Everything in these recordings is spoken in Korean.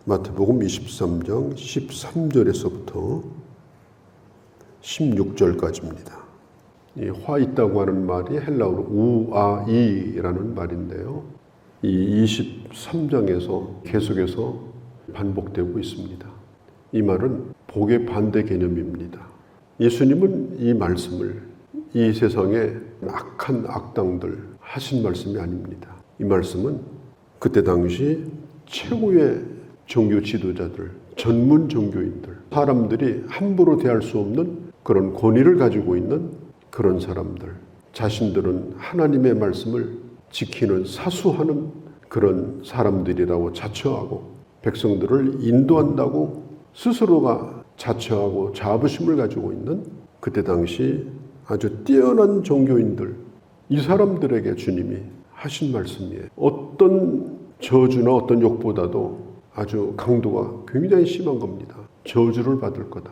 마태복음 23장 13절에서부터 16절까지입니다. 이 화 있다고 하는 말이 헬라어로 우아이라는 말인데요. 이 23장에서 계속해서 반복되고 있습니다. 이 말은 복의 반대 개념입니다. 예수님은 이 말씀을 이 세상의 악한 악당들 하신 말씀이 아닙니다. 이 말씀은 그때 당시 최고의 종교 지도자들, 전문 종교인들, 사람들이 함부로 대할 수 없는 그런 권위를 가지고 있는 그런 사람들, 자신들은 하나님의 말씀을 지키는 사수하는 그런 사람들이라고 자처하고 백성들을 인도한다고 스스로가 자처하고 자부심을 가지고 있는 그때 당시 아주 뛰어난 종교인들, 이 사람들에게 주님이 하신 말씀이에요. 어떤 저주나 어떤 욕보다도 아주 강도가 굉장히 심한 겁니다. 저주를 받을 거다.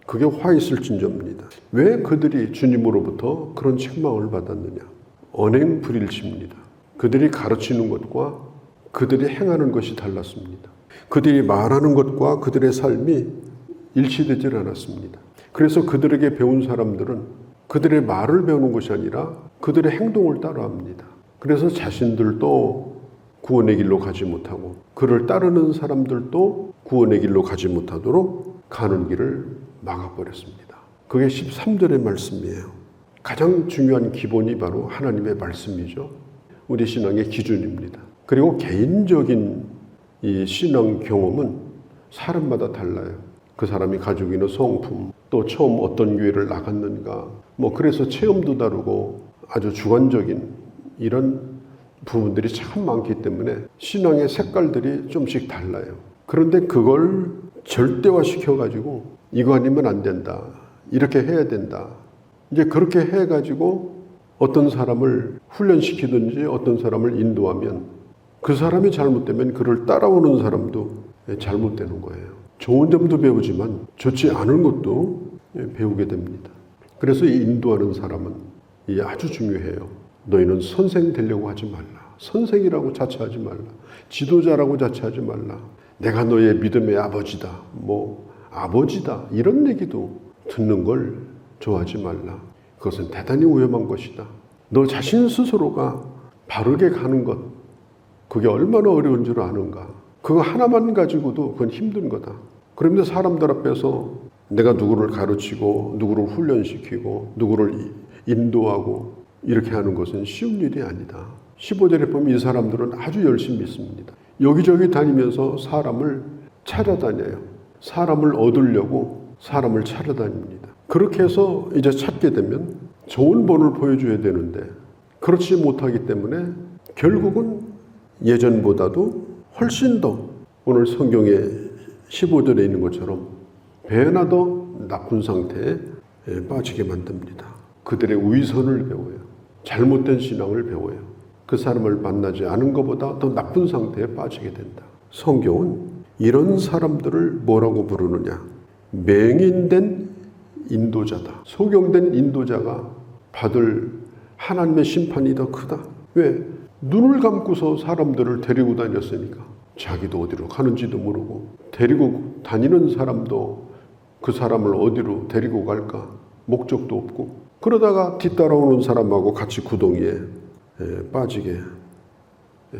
그게 화 있을진저입니다. 왜 그들이 주님으로부터 그런 책망을 받았느냐? 언행불일치입니다. 그들이 가르치는 것과 그들이 행하는 것이 달랐습니다. 그들이 말하는 것과 그들의 삶이 일치되질 않았습니다. 그래서 그들에게 배운 사람들은 그들의 말을 배우는 것이 아니라 그들의 행동을 따라합니다. 그래서 자신들도 구원의 길로 가지 못하고 그를 따르는 사람들도 구원의 길로 가지 못하도록 가는 길을 막아버렸습니다. 그게 13절의 말씀이에요. 가장 중요한 기본이 바로 하나님의 말씀이죠. 우리 신앙의 기준입니다. 그리고 개인적인 이 신앙 경험은 사람마다 달라요. 그 사람이 가지고 있는 성품, 또 처음 어떤 교회를 나갔는가, 그래서 체험도 다르고 아주 주관적인 이런 부분들이 참 많기 때문에 신앙의 색깔들이 좀씩 달라요. 그런데 그걸 절대화시켜가지고 이거 아니면 안 된다, 이렇게 해야 된다, 이제 그렇게 해가지고 어떤 사람을 훈련시키든지 어떤 사람을 인도하면 그 사람이 잘못되면 그를 따라오는 사람도 잘못되는 거예요. 좋은 점도 배우지만 좋지 않은 것도 배우게 됩니다. 그래서 이 인도하는 사람은 아주 중요해요. 너희는 선생 되려고 하지 말라. 선생이라고 자처하지 말라. 지도자라고 자처하지 말라. 내가 너의 믿음의 아버지다. 아버지다. 이런 얘기도 듣는 걸 좋아하지 말라. 그것은 대단히 위험한 것이다. 너 자신 스스로가 바르게 가는 것, 그게 얼마나 어려운 줄 아는가. 그거 하나만 가지고도 그건 힘든 거다. 그런데 사람들 앞에서 내가 누구를 가르치고 누구를 훈련시키고 누구를 인도하고 이렇게 하는 것은 쉬운 일이 아니다. 15절에 보면 이 사람들은 아주 열심히 있습니다. 여기저기 다니면서 사람을 찾아다녀요. 사람을 얻으려고 사람을 찾아다닙니다. 그렇게 해서 이제 찾게 되면 좋은 본을 보여줘야 되는데 그렇지 못하기 때문에 결국은 예전보다도 훨씬 더 오늘 성경에 15절에 있는 것처럼 배나 더 나쁜 상태에 빠지게 만듭니다. 그들의 위선을 배워요. 잘못된 신앙을 배워요. 그 사람을 만나지 않은 것보다 더 나쁜 상태에 빠지게 된다. 성경은 이런 사람들을 뭐라고 부르느냐? 맹인된 인도자다. 소경된 인도자가 받을 하나님의 심판이 더 크다. 왜? 눈을 감고서 사람들을 데리고 다녔으니까. 자기도 어디로 가는지도 모르고 데리고 다니는 사람도 그 사람을 어디로 데리고 갈까 목적도 없고 그러다가 뒤따라오는 사람하고 같이 구덩이에 빠지게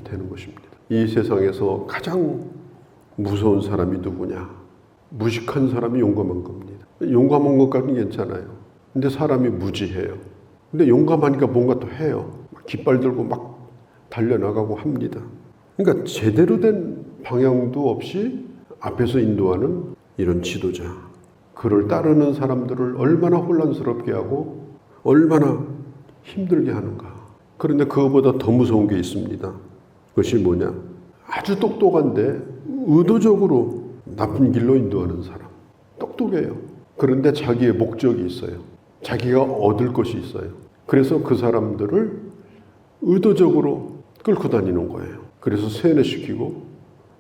되는 것입니다. 이 세상에서 가장 무서운 사람이 누구냐? 무식한 사람이 용감한 겁니다. 용감한 것까지는 괜찮아요. 근데 사람이 무지해요. 근데 용감하니까 뭔가 또 해요. 깃발 들고 막 달려나가고 합니다. 그러니까 제대로 된 방향도 없이 앞에서 인도하는 이런 지도자, 그를 따르는 사람들을 얼마나 혼란스럽게 하고 얼마나 힘들게 하는가. 그런데 그거보다 더 무서운 게 있습니다. 그것이 뭐냐? 아주 똑똑한데 의도적으로 나쁜 길로 인도하는 사람. 똑똑해요. 그런데 자기의 목적이 있어요. 자기가 얻을 것이 있어요. 그래서 그 사람들을 의도적으로 끌고 다니는 거예요. 그래서 세뇌시키고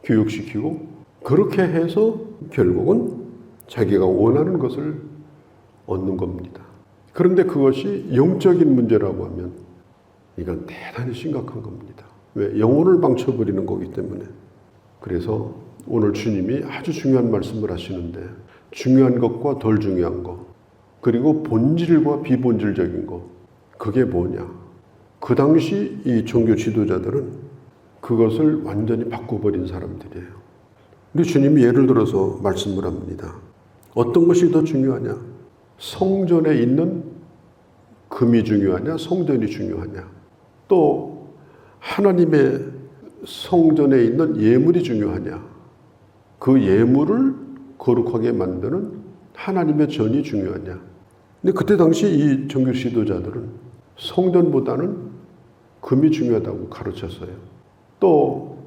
교육시키고 그렇게 해서 결국은 자기가 원하는 것을 얻는 겁니다. 그런데 그것이 영적인 문제라고 하면 이건 대단히 심각한 겁니다. 왜? 영혼을 망쳐버리는 거기 때문에. 그래서 오늘 주님이 아주 중요한 말씀을 하시는데 중요한 것과 덜 중요한 것 그리고 본질과 비본질적인 것 그게 뭐냐? 그 당시 이 종교 지도자들은 그것을 완전히 바꿔버린 사람들이에요. 우리 주님이 예를 들어서 말씀을 합니다. 어떤 것이 더 중요하냐? 성전에 있는 금이 중요하냐? 성전이 중요하냐? 또 하나님의 성전에 있는 예물이 중요하냐? 그 예물을 거룩하게 만드는 하나님의 전이 중요하냐? 근데 그때 당시 이 종교 지도자들은 성전보다는 금이 중요하다고 가르쳤어요. 또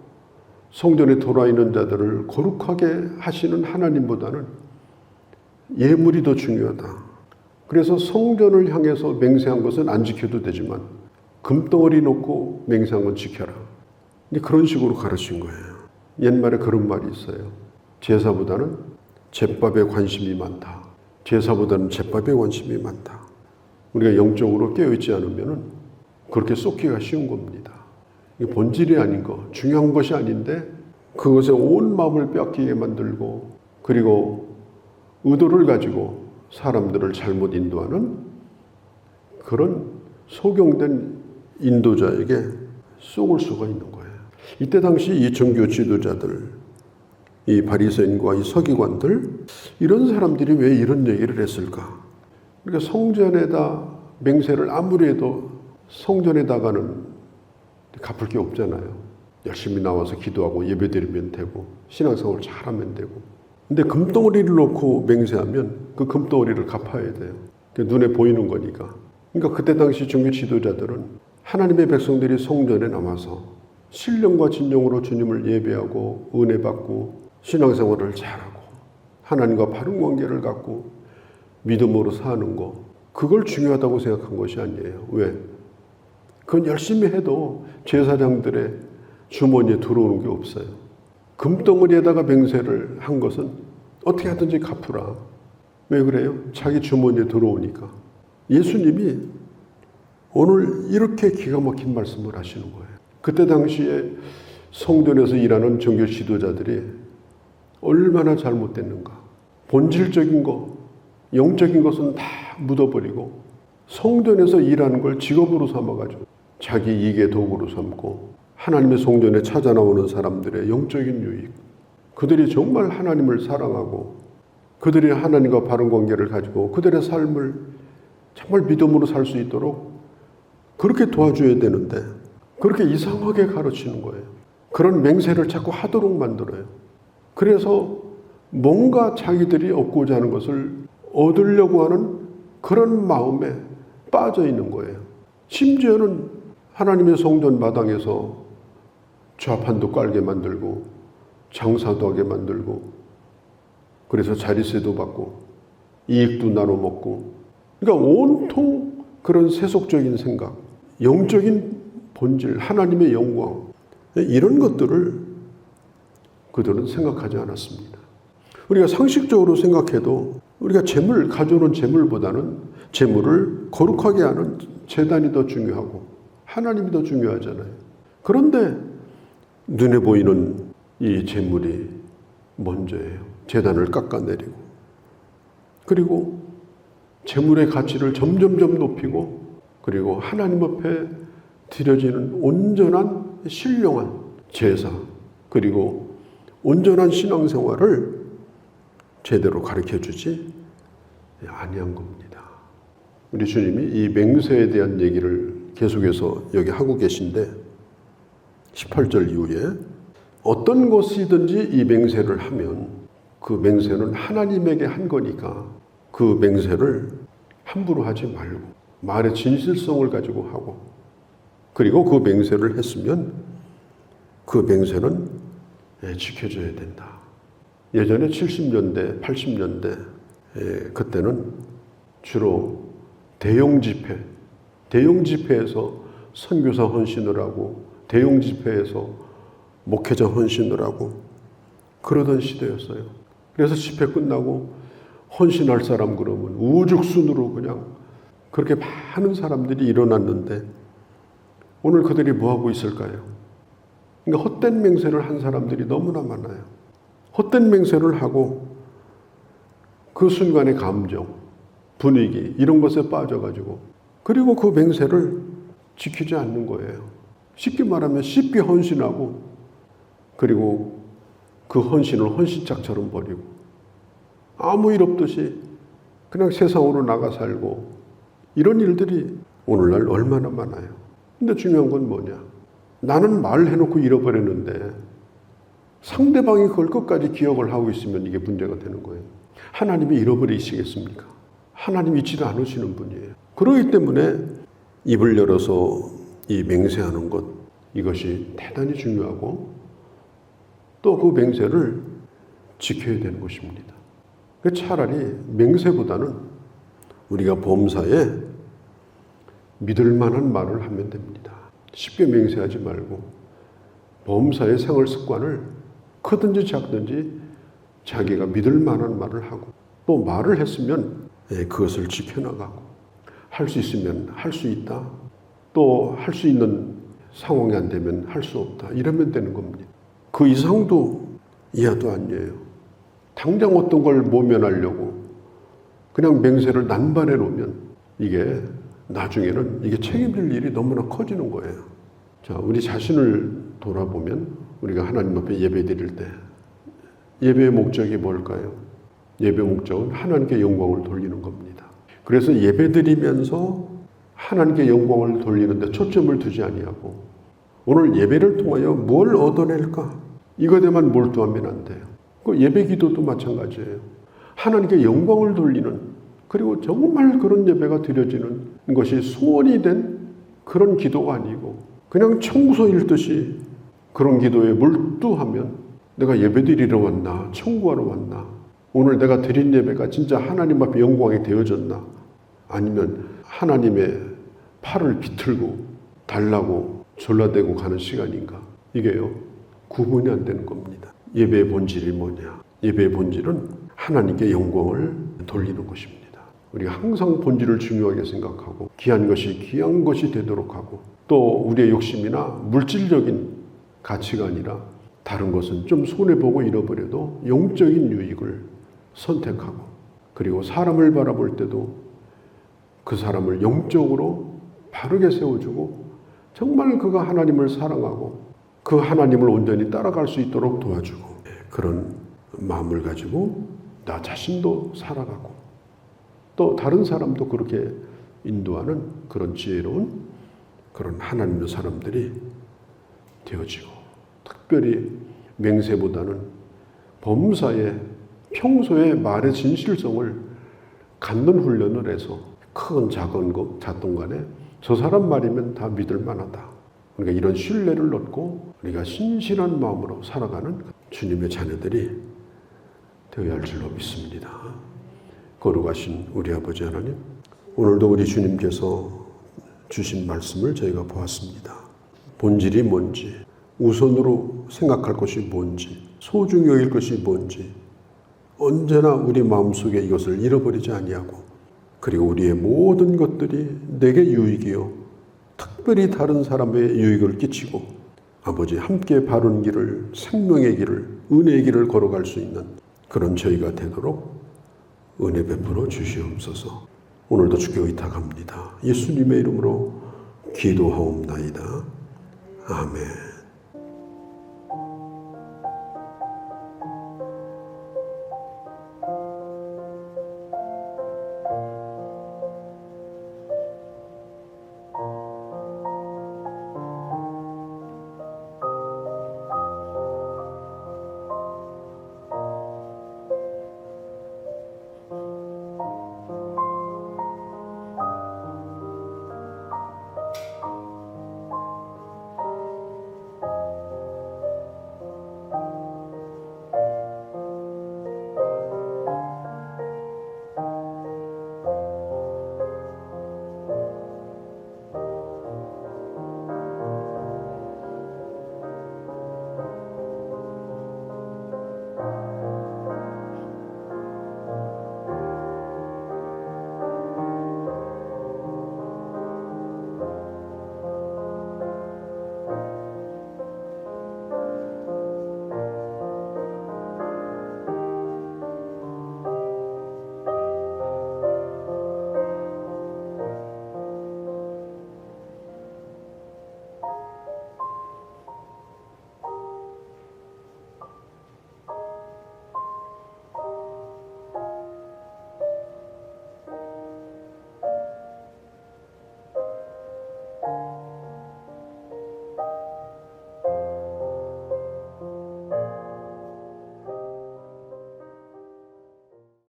성전에 돌아 있는 자들을 거룩하게 하시는 하나님보다는 예물이 더 중요하다. 그래서 성전을 향해서 맹세한 것은 안 지켜도 되지만 금덩어리 놓고 맹세한 건 지켜라. 그런 식으로 가르친 거예요. 옛말에 그런 말이 있어요. 제사보다는 제밥에 관심이 많다. 제사보다는 제밥에 관심이 많다. 우리가 영적으로 깨어있지 않으면 그렇게 쏟기가 쉬운 겁니다. 이게 본질이 아닌 거, 중요한 것이 아닌데 그것에 온 마음을 뺏기게 만들고 그리고 의도를 가지고 사람들을 잘못 인도하는 그런 소경된 인도자에게 쏘을 수가 있는 거예요. 이때 당시 이 종교 지도자들, 이 바리새인과 이 서기관들 이런 사람들이 왜 이런 얘기를 했을까? 그러니까 성전에다 맹세를 아무리 해도 성전에다가는 갚을 게 없잖아요. 열심히 나와서 기도하고 예배드리면 되고 신앙생활 잘하면 되고 근데 금덩어리를 놓고 맹세하면 그 금덩어리를 갚아야 돼요. 눈에 보이는 거니까. 그러니까 그때 당시 종교 지도자들은 하나님의 백성들이 성전에 남아서 신령과 진정으로 주님을 예배하고 은혜 받고 신앙생활을 잘하고 하나님과 바른 관계를 갖고 믿음으로 사는 거 그걸 중요하다고 생각한 것이 아니에요. 왜? 그건 열심히 해도 제사장들의 주머니에 들어오는 게 없어요. 금덩어리에다가 맹세를 한 것은 어떻게 하든지 갚으라. 왜 그래요? 자기 주머니에 들어오니까. 예수님이 오늘 이렇게 기가 막힌 말씀을 하시는 거예요. 그때 당시에 성전에서 일하는 종교 지도자들이 얼마나 잘못됐는가. 본질적인 것, 영적인 것은 다 묻어버리고 성전에서 일하는 걸 직업으로 삼아가지고 자기 이익의 도구로 삼고 하나님의 성전에 찾아 나오는 사람들의 영적인 유익, 그들이 정말 하나님을 사랑하고 그들이 하나님과 바른 관계를 가지고 그들의 삶을 정말 믿음으로 살 수 있도록 그렇게 도와줘야 되는데 그렇게 이상하게 가르치는 거예요. 그런 맹세를 자꾸 하도록 만들어요. 그래서 뭔가 자기들이 얻고자 하는 것을 얻으려고 하는 그런 마음에 빠져 있는 거예요. 심지어는 하나님의 성전 마당에서 좌판도 깔게 만들고 장사도 하게 만들고 그래서 자리세도 받고 이익도 나눠 먹고 그러니까 온통 그런 세속적인 생각, 영적인 본질, 하나님의 영광 이런 것들을 그들은 생각하지 않았습니다. 우리가 상식적으로 생각해도 우리가 재물, 가져오는 재물보다는 재물을 거룩하게 하는 제단이 더 중요하고 하나님이 더 중요하잖아요. 그런데 눈에 보이는 이 재물이 먼저예요. 제단을 깎아내리고 그리고 재물의 가치를 점점점 높이고 그리고 하나님 앞에 드려지는 온전한 신령한 제사 그리고 온전한 신앙생활을 제대로 가르쳐주지 아니한 겁니다. 우리 주님이 이 맹세에 대한 얘기를 계속해서 여기 하고 계신데 18절 이후에 어떤 것이든지 이 맹세를 하면 그 맹세는 하나님에게 한 거니까 그 맹세를 함부로 하지 말고 말의 진실성을 가지고 하고 그리고 그 맹세를 했으면 그 맹세는 지켜져야 된다. 예전에 70년대, 80년대 그때는 주로 대형 집회에서 선교사 헌신을 하고 대형 집회에서 목회자 헌신을 하고 그러던 시대였어요. 그래서 집회 끝나고 헌신할 사람 그러면 우죽순으로 그냥 그렇게 많은 사람들이 일어났는데 오늘 그들이 뭐하고 있을까요? 그러니까 헛된 맹세를 한 사람들이 너무나 많아요. 헛된 맹세를 하고 그 순간의 감정, 분위기 이런 것에 빠져가지고 그리고 그 맹세를 지키지 않는 거예요. 쉽게 말하면 쉽게 헌신하고 그리고 그 헌신을 헌신짝처럼 버리고 아무 일 없듯이 그냥 세상으로 나가 살고 이런 일들이 오늘날 얼마나 많아요. 근데 중요한 건 뭐냐? 나는 말해놓고 잃어버렸는데 상대방이 그걸 끝까지 기억을 하고 있으면 이게 문제가 되는 거예요. 하나님이 잃어버리시겠습니까? 하나님 잊지도 않으시는 분이에요. 그렇기 때문에 입을 열어서 이 맹세하는 것 이것이 대단히 중요하고 또 그 맹세를 지켜야 되는 것입니다. 차라리 맹세보다는 우리가 범사에 믿을 만한 말을 하면 됩니다. 쉽게 맹세하지 말고 범사의 생활 습관을 크든지 작든지 자기가 믿을 만한 말을 하고 또 말을 했으면 그것을 지켜나가고 할 수 있으면 할 수 있다. 또 할 수 있는 상황이 안 되면 할 수 없다. 이러면 되는 겁니다. 그 이상도 이하도 아니에요. 당장 어떤 걸 모면하려고 그냥 맹세를 난발해 놓으면 이게 나중에는 이게 책임질 일이 너무나 커지는 거예요. 자, 우리 자신을 돌아보면 우리가 하나님 앞에 예배 드릴 때 예배의 목적이 뭘까요? 예배 목적은 하나님께 영광을 돌리는 겁니다. 그래서 예배 드리면서 하나님께 영광을 돌리는데 초점을 두지 아니하고 오늘 예배를 통하여 뭘 얻어낼까? 이것에만 몰두하면 안 돼요. 그 예배 기도도 마찬가지예요. 하나님께 영광을 돌리는 그리고 정말 그런 예배가 드려지는 것이 소원이 된 그런 기도가 아니고 그냥 청구서 읽듯이 그런 기도에 몰두하면 내가 예배 드리러 왔나? 청구하러 왔나? 오늘 내가 드린 예배가 진짜 하나님 앞에 영광이 되어졌나? 아니면 하나님의 팔을 비틀고 달라고 졸라대고 가는 시간인가? 이게요. 구분이 안 되는 겁니다. 예배의 본질이 뭐냐? 예배의 본질은 하나님께 영광을 돌리는 것입니다. 우리가 항상 본질을 중요하게 생각하고 귀한 것이 귀한 것이 되도록 하고 또 우리의 욕심이나 물질적인 가치가 아니라 다른 것은 좀 손해보고 잃어버려도 영적인 유익을 선택하고 그리고 사람을 바라볼 때도 그 사람을 영적으로 바르게 세워주고 정말 그가 하나님을 사랑하고 그 하나님을 온전히 따라갈 수 있도록 도와주고 그런 마음을 가지고 나 자신도 살아가고 또 다른 사람도 그렇게 인도하는 그런 지혜로운 그런 하나님의 사람들이 되어지고 특별히 맹세보다는 범사에 평소에 말의 진실성을 갖는 훈련을 해서 큰 작은 것 작든 간에 저 사람 말이면 다 믿을 만하다. 그러니까 이런 신뢰를 얻고 우리가 신실한 마음으로 살아가는 주님의 자녀들이 되어야 할 줄로 믿습니다. 거룩하신 우리 아버지 하나님, 오늘도 우리 주님께서 주신 말씀을 저희가 보았습니다. 본질이 뭔지, 우선으로 생각할 것이 뭔지, 소중히 여길 것이 뭔지 언제나 우리 마음속에 이것을 잃어버리지 아니하고 그리고 우리의 모든 것들이 내게 유익이요 특별히 다른 사람의 유익을 끼치고 아버지 함께 바른 길을 생명의 길을 은혜의 길을 걸어갈 수 있는 그런 저희가 되도록 은혜 베풀어 주시옵소서. 오늘도 주께 의탁합니다. 예수님의 이름으로 기도하옵나이다. 아멘.